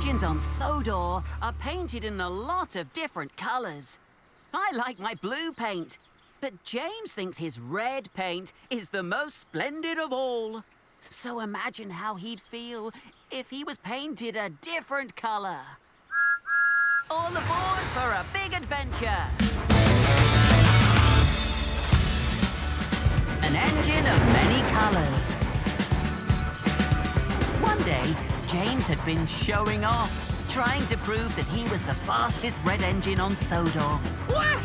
engines on Sodor are painted in a lot of different colours. I like my blue paint, but James thinks his red paint is the most splendid of all. So imagine how he'd feel if he was painted a different colour. All aboard for a big adventure! An engine of many colours. One day, James had been showing off, trying to prove that he was the fastest red engine on Sodor. But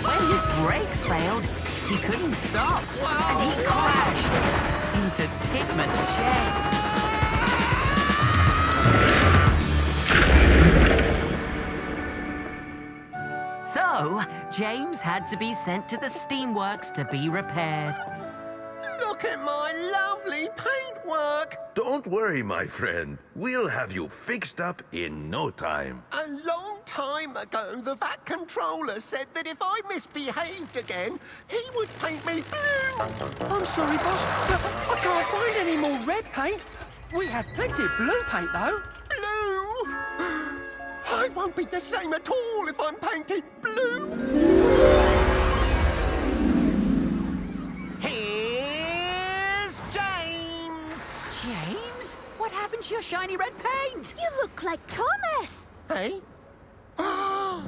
when his brakes failed, he couldn't stop, and he crashed into Tigman's sheds. So, James had to be sent to the steamworks to be repaired. Look at my lovely paintwork! Don't worry, my friend. We'll have you fixed up in no time. A long time ago, the VAT controller said that if I misbehaved again, he would paint me blue. I'm sorry, boss, but I can't find any more red paint. We had plenty of blue paint, though. Blue? I won't be the same at all if I'm painted blue. Here's James. James? What happened to your shiny red paint? You look like Thomas. Hey? I'm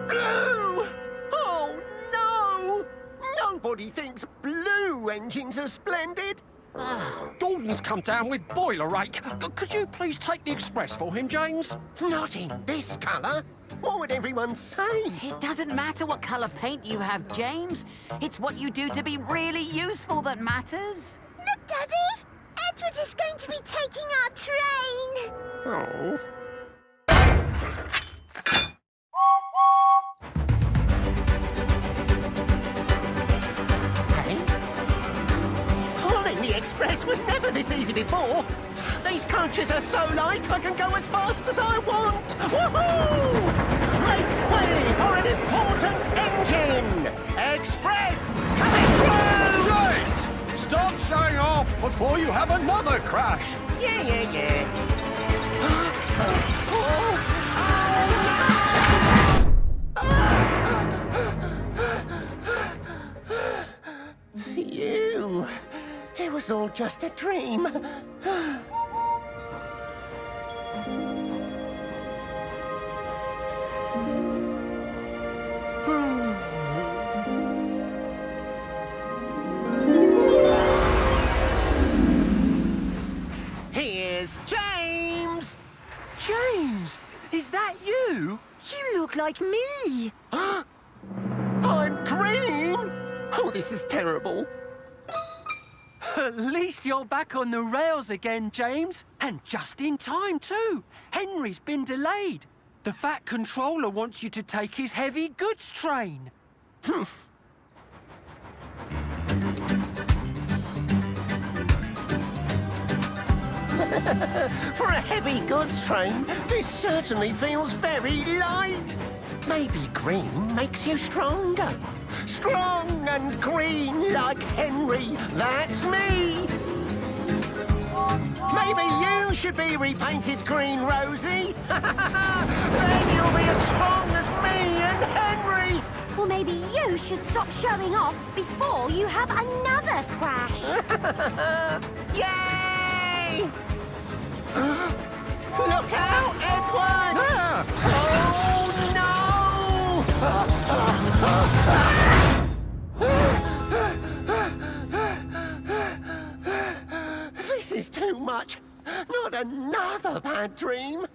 blue! Oh, no! Nobody thinks blue engines are splendid. Gordon's come down with boiler rake. Could you please take the express for him, James? Not in this colour. What would everyone say? It doesn't matter what colour paint you have, James. It's what you do to be really useful that matters. Look, Daddy! Edward is going to be taking our train. Oh. Hey? Pulling the express was never this easy before. These coaches are so light I can go as fast as I want. Woohoo! Make way for an important engine! Express coming through! James! Stop showing off before you have another crash. Yeah. Phew. It was all just a dream. Here's James! James, is that you? You look like me. I'm green! Oh, this is terrible. At least you're back on the rails again, James. And just in time, too. Henry's been delayed. The VAT controller wants you to take his heavy goods train. For a heavy goods train, this certainly feels very light. Maybe green makes you stronger. Strong and green like Henry, that's me. Maybe you should be repainted green, Rosie. Then you'll be as strong as me and Henry. Or maybe you should stop showing off before you have another crash. Yay! Look out, Edward! This is too much. Not another bad dream.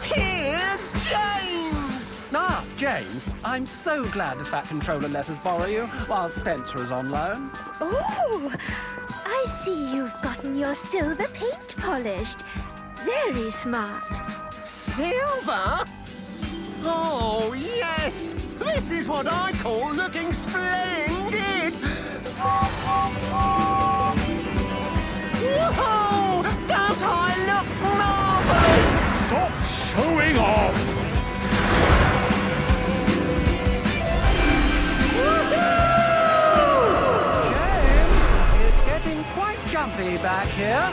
Here's James! James, I'm so glad the VAT controller let us borrow you while Spencer is on loan. Oh, I see you've gotten your silver paint polished. Very smart. Silver? Oh, yes! This is what I call looking splendid! me back here.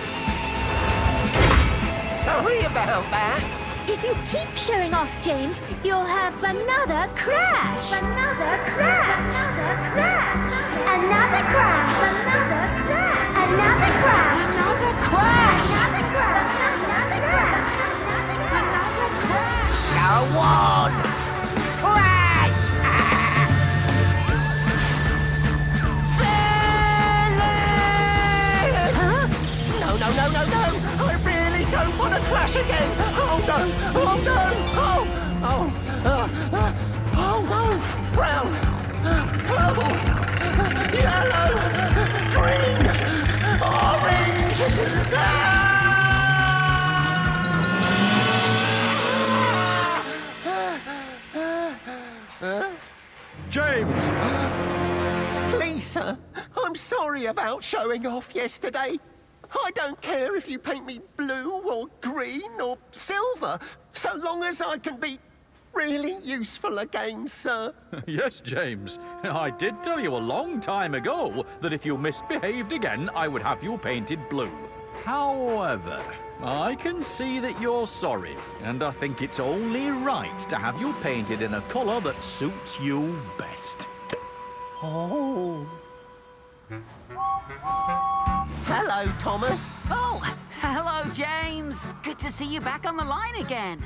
Sorry about that. If you keep showing off, James, you'll have another crash. Another crash. Another crash. Another crash. Another crash. Another crash. Another crash! Another crash. Another crash. Another crash! Go on! Crash! No, no, no, no, no! I really don't want to crash again! Oh no! Oh no! Oh no! Brown! Purple! Yellow! Green! Orange! James! Please, sir, I'm sorry about showing off yesterday. I don't care if you paint me blue or green or silver, so long as I can be really useful again, sir. Yes, James. I did tell you a long time ago that if you misbehaved again, I would have you painted blue. However, I can see that you're sorry, and I think it's only right to have you painted in a colour that suits you best. Oh. Hello, Thomas. Oh, hello, James. Good to see you back on the line again.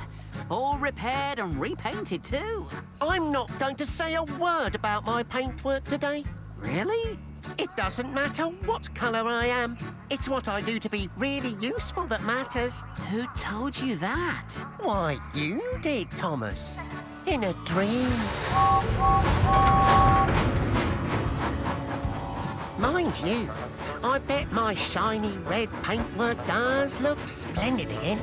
All repaired and repainted, too. I'm not going to say a word about my paintwork today. Really? It doesn't matter what colour I am. It's what I do to be really useful that matters. Who told you that? Why, you did, Thomas. In a dream. Mind you, I bet my shiny red paintwork does look splendid again.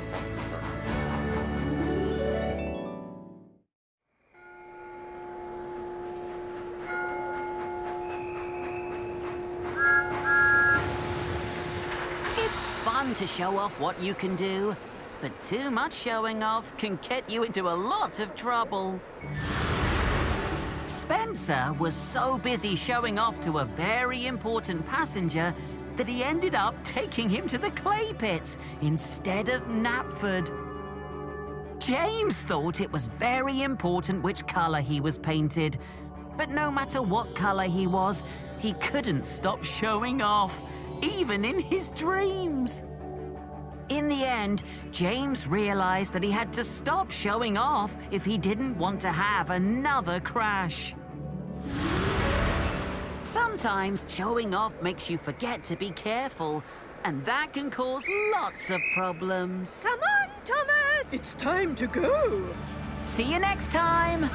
It's fun to show off what you can do, but too much showing off can get you into a lot of trouble. Spencer was so busy showing off to a very important passenger that he ended up taking him to the clay pits instead of Knapford. James thought it was very important which colour he was painted, but no matter what colour he was, he couldn't stop showing off, even in his dreams. In the end, James realized that he had to stop showing off if he didn't want to have another crash. Sometimes showing off makes you forget to be careful, and that can cause lots of problems. Come on, Thomas! It's time to go. See you next time!